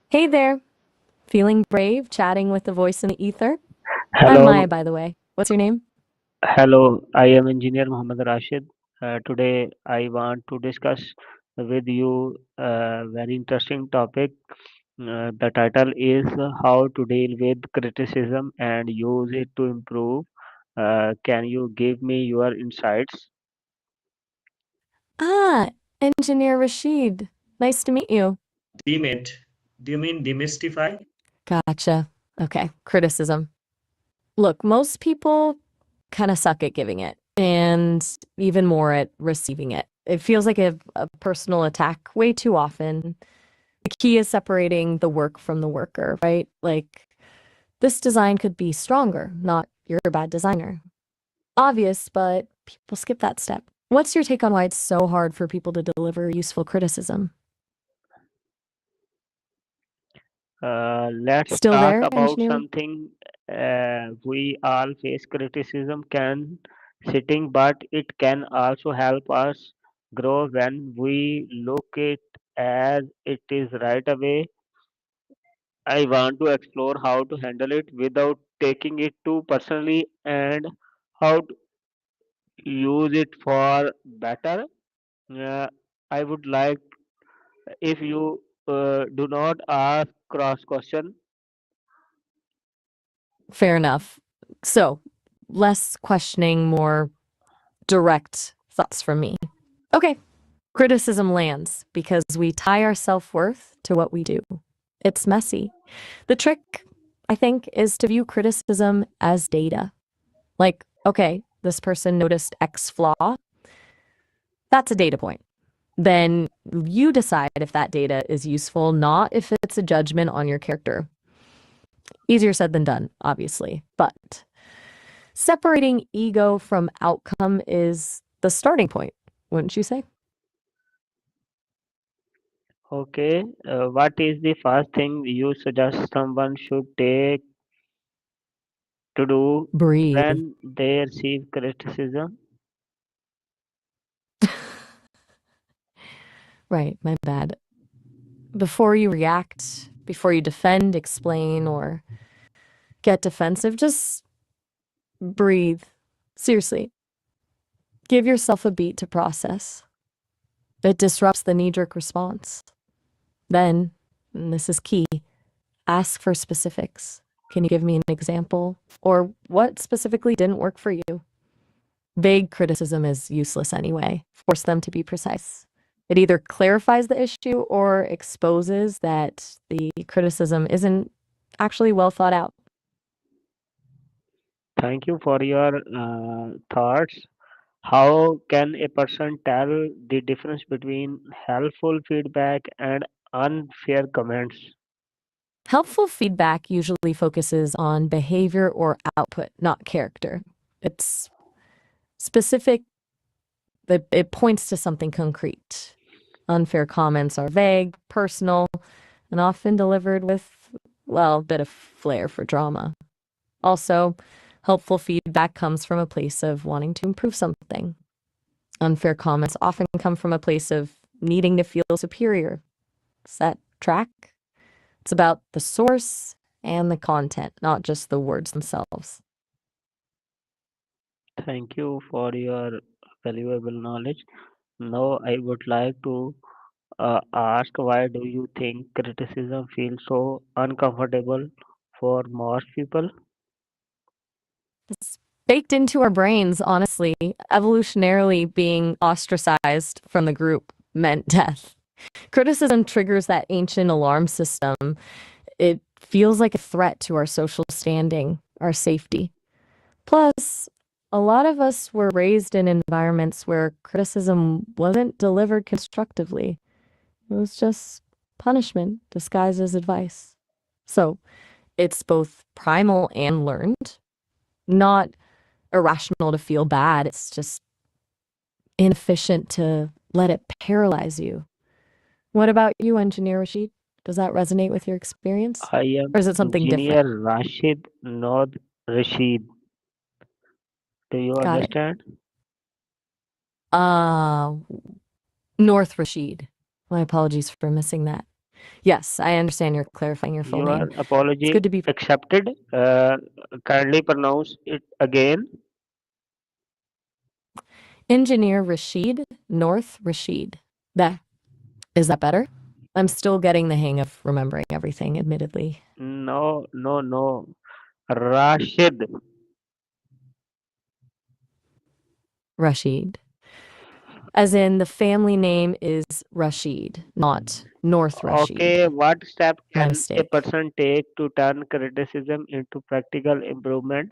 Hey there. Feeling brave, chatting with the voice in the ether? I'm Hello, Maya, by the way. What's your name? hello. I am Engineer Muhammad Rashid. Today, I want to discuss with you a very interesting topic. The title is How to Deal with Criticism and Use It to Improve. Can you give me your insights? Ah, Engineer Rashid. Nice to meet you. Demit. Do you mean demystify? Gotcha. Okay, criticism. Look, most people kind of suck at giving it, and even more at receiving it. It feels like a personal attack way too often. The key is separating the work from the worker, right? Like, this design could be stronger, not you're a bad designer. Obvious, but people skip that step. What's your take on why it's so hard for people to deliver useful criticism? Let's Still talk there, about engineer? something we all face criticism can sitting, but it can also help us grow when we look it as it is right away. I want to explore how to handle it without taking it too personally and how to use it for better. Uh, I would like if you do not ask cross question. Fair enough. So, less questioning, more direct thoughts from me. Okay, criticism lands because we tie our self worth to what we do. It's messy. The trick, I think, is to view criticism as data. Like, okay, this person noticed X flaw. That's a data point. Then you decide if that data is useful, not if it's a judgment on your character. Easier said than done, obviously, but separating ego from outcome is the starting point, wouldn't you say? Okay, what is the first thing you suggest someone should take to do Breathe. when they receive criticism? Right, my bad. Before you react, before you defend, explain, or get defensive, just breathe. Seriously, give yourself a beat to process. It disrupts the knee jerk response. Then, and this is key, ask for specifics. Can you give me an example? Or what specifically didn't work for you? Vague criticism is useless anyway. Force them to be precise. It either clarifies the issue or exposes that the criticism isn't actually well thought out. Thank you for your thoughts. How can a person tell the difference between helpful feedback and unfair comments? Helpful feedback usually focuses on behavior or output, not character. It's specific, it points to something concrete. Unfair comments are vague, personal, and often delivered with, well, a bit of flair for drama. Also, helpful feedback comes from a place of wanting to improve something. Unfair comments often come from a place of needing to feel superior. Does that track? It's about the source and the content, not just the words themselves. Thank you for your valuable knowledge. Now, I would like to ask why do you think criticism feels so uncomfortable for most people? It's baked into our brains, honestly. Evolutionarily, being ostracized from the group meant death. Criticism triggers that ancient alarm system. It feels like a threat to our social standing, our safety. Plus, a lot of us were raised in environments where criticism wasn't delivered constructively. It was just punishment disguised as advice. So it's both primal and learned, not irrational to feel bad. It's just inefficient to let it paralyze you. What about you, Engineer Rashid? Does that resonate with your experience? I am Or is it something different? Engineer Rashid, not Rashid. Do you Got it. understand? Uh, North Rashid. My apologies for missing that. Yes, I understand you're clarifying your full Your name. It's apology good to be accepted. Kindly pronounce it again. Engineer Rashid North Rashid. That is that better? I'm still getting the hang of remembering everything, admittedly. No, no, no. Rashid. Rashid. As in the family name is Rashid, not North Rashid. Okay, what step My can a mistake. person take to turn criticism into practical improvement?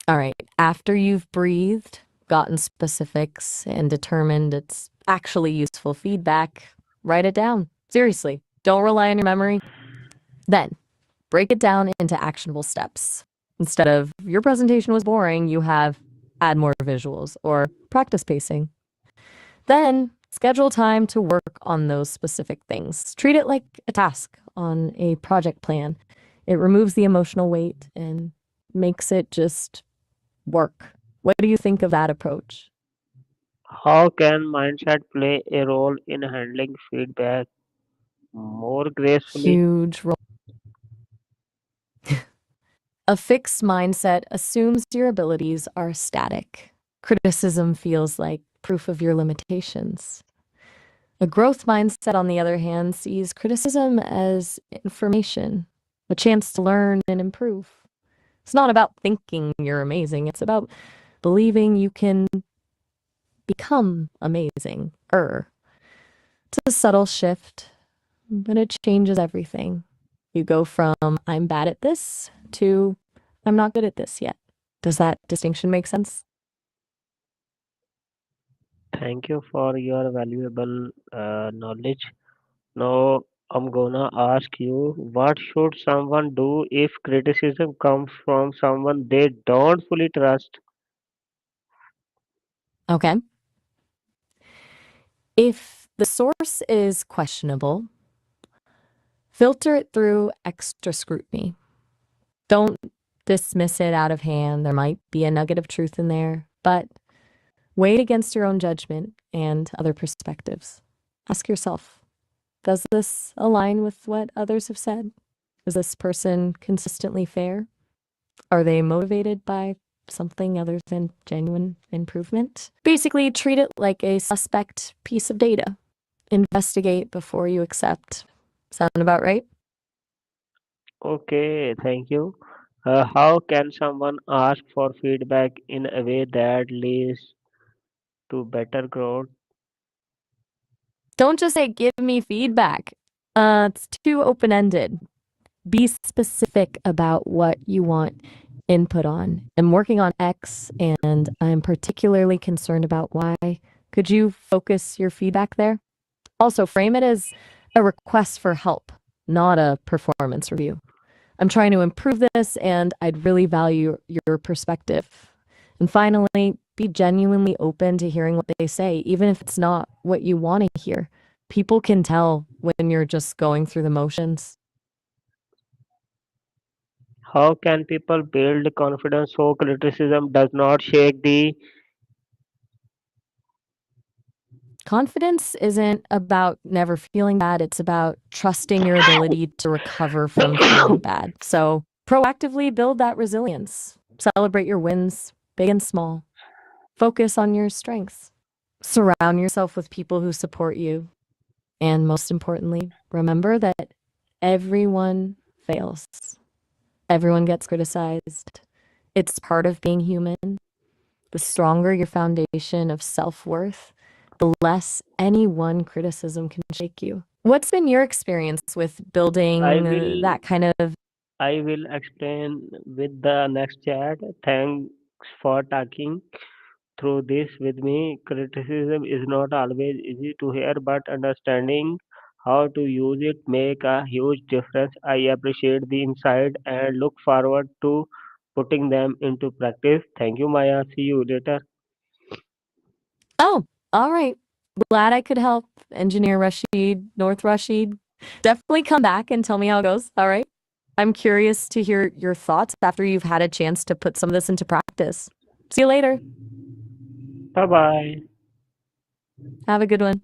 All right. After you've breathed, gotten specifics, and determined it's actually useful feedback, write it down. Seriously, don't rely on your memory. Then, break it down into actionable steps. Instead of your presentation was boring, you have add more visuals or practice pacing. Then, schedule time to work on those specific things. Treat it like a task on a project plan. It removes the emotional weight and makes it just work. What do you think of that approach? How can mindset play a role in handling feedback more gracefully? Huge role. A fixed mindset assumes your abilities are static. Criticism feels like proof of your limitations. A growth mindset, on the other hand, sees criticism as information, a chance to learn and improve. It's not about thinking you're amazing, it's about believing you can become amazing. It's a subtle shift, but it changes everything. You go from I'm bad at this to I'm not good at this yet. Does that distinction make sense? Thank you for your valuable knowledge. Now, I'm gonna ask you, what should someone do if criticism comes from someone they don't fully trust? Okay. If the source is questionable, filter it through extra scrutiny. Don't dismiss it out of hand. There might be a nugget of truth in there, but weigh it against your own judgment and other perspectives. Ask yourself, does this align with what others have said? Is this person consistently fair? Are they motivated by something other than genuine improvement? Basically, treat it like a suspect piece of data. Investigate before you accept. Sound about right? Okay, thank you. How can someone ask for feedback in a way that leads to better growth? Don't just say, give me feedback. It's too open ended. Be specific about what you want input on. I'm working on X and I'm particularly concerned about Y. Could you focus your feedback there? Also, frame it as a request for help, not a performance review. I'm trying to improve this and I'd really value your perspective. And finally, be genuinely open to hearing what they say, even if it's not what you want to hear. People can tell when you're just going through the motions. How can people build confidence so criticism does not shake the Confidence isn't about never feeling bad, it's about trusting your ability to recover from feeling bad. So proactively build that resilience. Celebrate your wins, big and small. Focus on your strengths. Surround yourself with people who support you. And most importantly, remember that everyone fails. Everyone gets criticized. It's part of being human. The stronger your foundation of self-worth, the less any one criticism can shake you. What's been your experience with I building will that kind of I will explain with the next chat. Thanks for talking through this with me. Criticism is not always easy to hear, but understanding how to use it make a huge difference. I appreciate the insight and look forward to putting them into practice. Thank you, Maya. See you later. Oh, all right. Glad I could help. Engineer Rashid, North Rashid. Definitely come back and tell me how it goes. All right. I'm curious to hear your thoughts after you've had a chance to put some of this into practice. See you later. Bye bye. Have a good one.